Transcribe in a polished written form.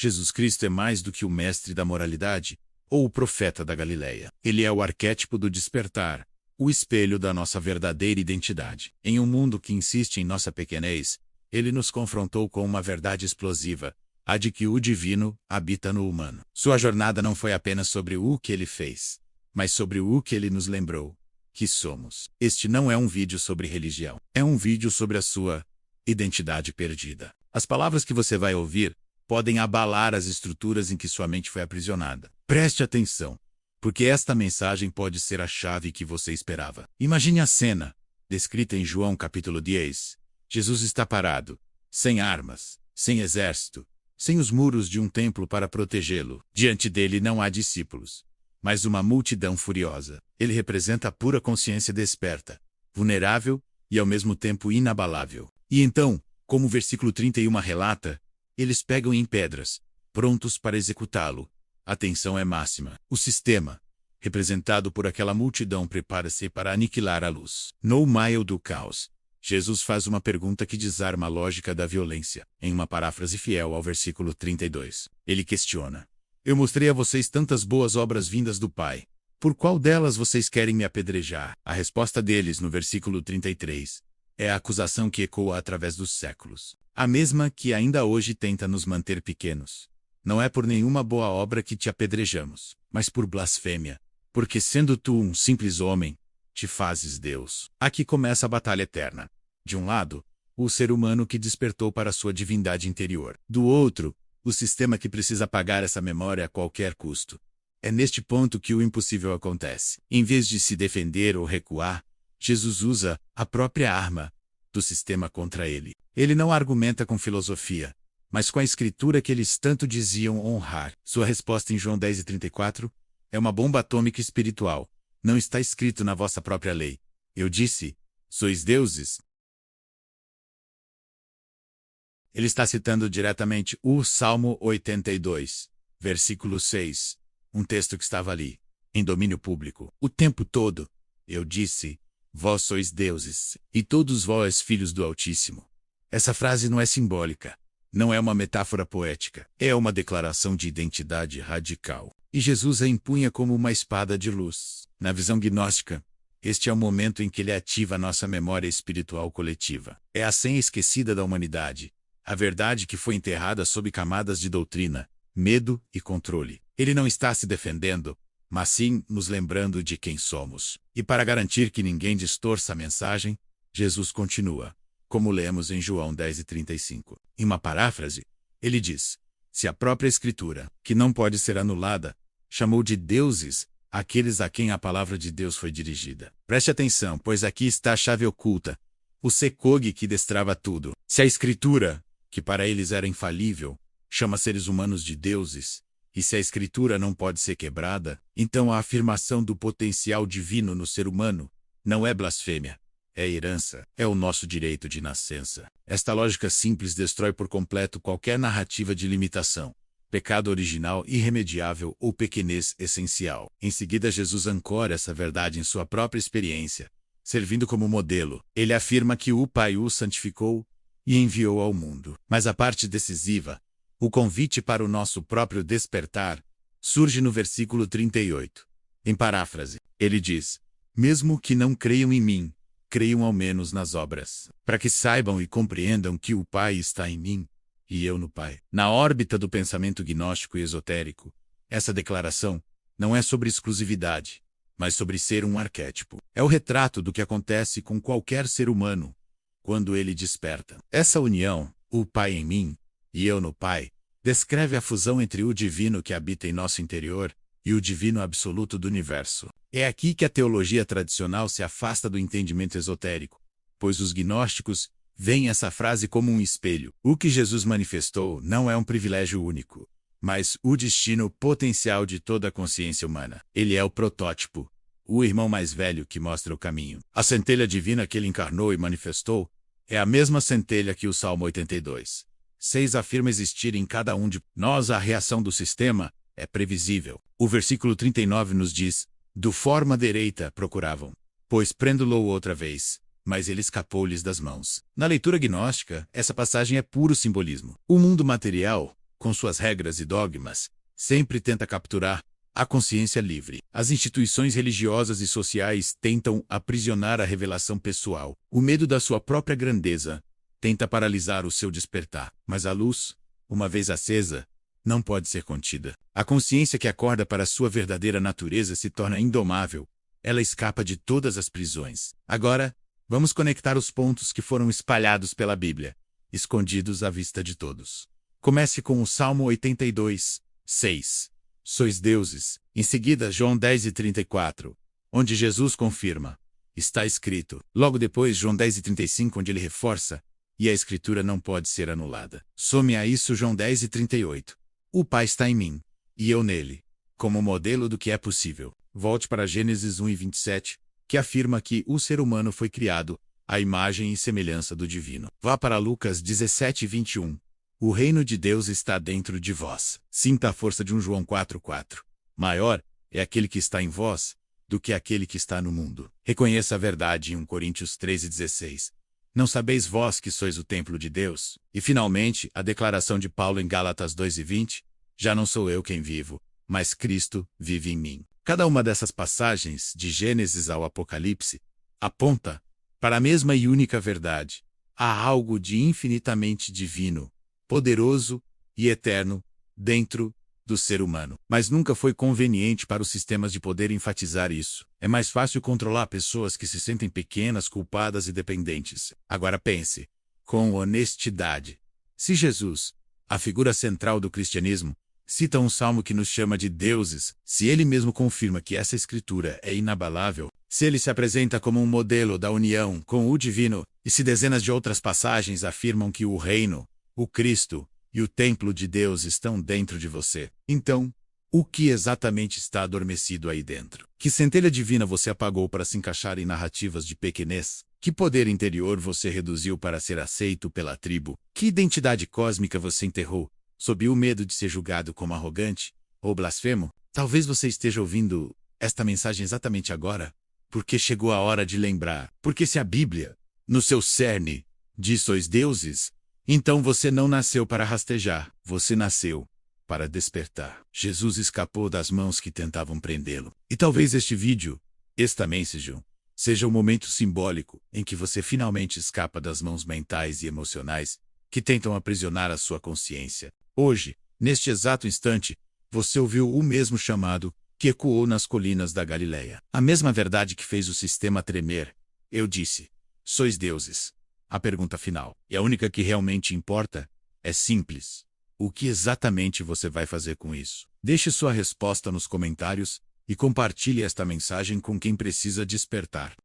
Jesus Cristo é mais do que o mestre da moralidade ou o profeta da Galileia. Ele é o arquétipo do despertar, o espelho da nossa verdadeira identidade. Em um mundo que insiste em nossa pequenez, ele nos confrontou com uma verdade explosiva, a de que o divino habita no humano. Sua jornada não foi apenas sobre o que ele fez, mas sobre o que ele nos lembrou que somos. Este não é um vídeo sobre religião. É um vídeo sobre a sua identidade perdida. As palavras que você vai ouvir podem abalar as estruturas em que sua mente foi aprisionada. Preste atenção, porque esta mensagem pode ser a chave que você esperava. Imagine a cena, descrita em João capítulo 10. Jesus está parado, sem armas, sem exército, sem os muros de um templo para protegê-lo. Diante dele não há discípulos, mas uma multidão furiosa. Ele representa a pura consciência desperta, vulnerável e ao mesmo tempo inabalável. E então, como o versículo 31 relata, eles pegam em pedras, prontos para executá-lo. A tensão é máxima. O sistema, representado por aquela multidão, prepara-se para aniquilar a luz. No meio do caos, Jesus faz uma pergunta que desarma a lógica da violência. Em uma paráfrase fiel ao versículo 32, ele questiona: Eu mostrei a vocês tantas boas obras vindas do Pai. Por qual delas vocês querem me apedrejar? A resposta deles, no versículo 33, é a acusação que ecoa através dos séculos. A mesma que ainda hoje tenta nos manter pequenos. Não é por nenhuma boa obra que te apedrejamos, mas por blasfêmia. Porque sendo tu um simples homem, te fazes Deus. Aqui começa a batalha eterna. De um lado, o ser humano que despertou para sua divindade interior. Do outro, o sistema que precisa apagar essa memória a qualquer custo. É neste ponto que o impossível acontece. Em vez de se defender ou recuar, Jesus usa a própria arma do sistema contra ele. Ele não argumenta com filosofia, mas com a escritura que eles tanto diziam honrar. Sua resposta em João 10:34 é uma bomba atômica espiritual. Não está escrito na vossa própria lei. Eu disse, sois deuses. Ele está citando diretamente o Salmo 82, versículo 6, um texto que estava ali, em domínio público, o tempo todo. Eu disse, vós sois deuses, e todos vós filhos do Altíssimo. Essa frase não é simbólica, não é uma metáfora poética, é uma declaração de identidade radical. E Jesus a empunha como uma espada de luz. Na visão gnóstica, este é o momento em que ele ativa nossa memória espiritual coletiva. É a senha esquecida da humanidade, a verdade que foi enterrada sob camadas de doutrina, medo e controle. Ele não está se defendendo, mas sim nos lembrando de quem somos. E para garantir que ninguém distorça a mensagem, Jesus continua, como lemos em João 10:35. Em uma paráfrase, ele diz: se a própria Escritura, que não pode ser anulada, chamou de deuses aqueles a quem a palavra de Deus foi dirigida. Preste atenção, pois aqui está a chave oculta, o secog que destrava tudo. Se a Escritura, que para eles era infalível, chama seres humanos de deuses, e se a Escritura não pode ser quebrada, então a afirmação do potencial divino no ser humano não é blasfêmia, é herança, é o nosso direito de nascença. Esta lógica simples destrói por completo qualquer narrativa de limitação, pecado original irremediável ou pequenez essencial. Em seguida, Jesus ancora essa verdade em sua própria experiência, servindo como modelo. Ele afirma que o Pai o santificou e enviou ao mundo. Mas a parte decisiva, o convite para o nosso próprio despertar, surge no versículo 38. Em paráfrase, ele diz: mesmo que não creiam em mim, creiam ao menos nas obras, para que saibam e compreendam que o Pai está em mim, e eu no Pai. Na órbita do pensamento gnóstico e esotérico, essa declaração não é sobre exclusividade, mas sobre ser um arquétipo. É o retrato do que acontece com qualquer ser humano quando ele desperta. Essa união, o Pai em mim e eu no Pai, descreve a fusão entre o divino que habita em nosso interior e o divino absoluto do universo. É aqui que a teologia tradicional se afasta do entendimento esotérico, pois os gnósticos veem essa frase como um espelho. O que Jesus manifestou não é um privilégio único, mas o destino potencial de toda a consciência humana. Ele é o protótipo, o irmão mais velho que mostra o caminho. A centelha divina que ele encarnou e manifestou é a mesma centelha que o Salmo 82. 6 afirma existir em cada um de nós. A reação do sistema é previsível. O versículo 39 nos diz: do forma direita procuravam, pois prendo-lo outra vez, mas ele escapou-lhes das mãos. Na leitura gnóstica, essa passagem é puro simbolismo. O mundo material, com suas regras e dogmas, sempre tenta capturar a consciência livre. As instituições religiosas e sociais tentam aprisionar a revelação pessoal. O medo da sua própria grandeza tenta paralisar o seu despertar. Mas a luz, uma vez acesa, não pode ser contida. A consciência que acorda para sua verdadeira natureza se torna indomável. Ela escapa de todas as prisões. Agora, vamos conectar os pontos que foram espalhados pela Bíblia, escondidos à vista de todos. Comece com o Salmo 82, 6. Sois deuses. Em seguida, João 10:34, onde Jesus confirma: está escrito. Logo depois, João 10:35, onde ele reforça: e a Escritura não pode ser anulada. Some a isso João 10:38. O Pai está em mim, e eu nele, como modelo do que é possível. Volte para Gênesis 1:27, que afirma que o ser humano foi criado à imagem e semelhança do divino. Vá para Lucas 17:21. O reino de Deus está dentro de vós. Sinta a força de João 4:4. Maior é aquele que está em vós do que aquele que está no mundo. Reconheça a verdade em 1 Coríntios 13:16. Não sabeis vós que sois o templo de Deus? E finalmente, a declaração de Paulo em Gálatas 2:20. Já não sou eu quem vivo, mas Cristo vive em mim. Cada uma dessas passagens, de Gênesis ao Apocalipse, aponta para a mesma e única verdade. Há algo de infinitamente divino, poderoso e eterno dentro do ser humano. Mas nunca foi conveniente para os sistemas de poder enfatizar isso. É mais fácil controlar pessoas que se sentem pequenas, culpadas e dependentes. Agora pense, com honestidade. Se Jesus, a figura central do cristianismo, cita um salmo que nos chama de deuses, se ele mesmo confirma que essa escritura é inabalável, se ele se apresenta como um modelo da união com o divino, e se dezenas de outras passagens afirmam que o reino, o Cristo e o templo de Deus estão dentro de você, então, o que exatamente está adormecido aí dentro? Que centelha divina você apagou para se encaixar em narrativas de pequenez? Que poder interior você reduziu para ser aceito pela tribo? Que identidade cósmica você enterrou sob o medo de ser julgado como arrogante ou blasfemo? Talvez você esteja ouvindo esta mensagem exatamente agora, porque chegou a hora de lembrar. Porque se a Bíblia, no seu cerne, diz sois deuses, então você não nasceu para rastejar, você nasceu para despertar. Jesus escapou das mãos que tentavam prendê-lo. E talvez este vídeo, esta mensagem, seja o momento simbólico em que você finalmente escapa das mãos mentais e emocionais que tentam aprisionar a sua consciência. Hoje, neste exato instante, você ouviu o mesmo chamado que ecoou nas colinas da Galileia. A mesma verdade que fez o sistema tremer. Eu disse: sois deuses. A pergunta final, e a única que realmente importa, é simples. O que exatamente você vai fazer com isso? Deixe sua resposta nos comentários e compartilhe esta mensagem com quem precisa despertar.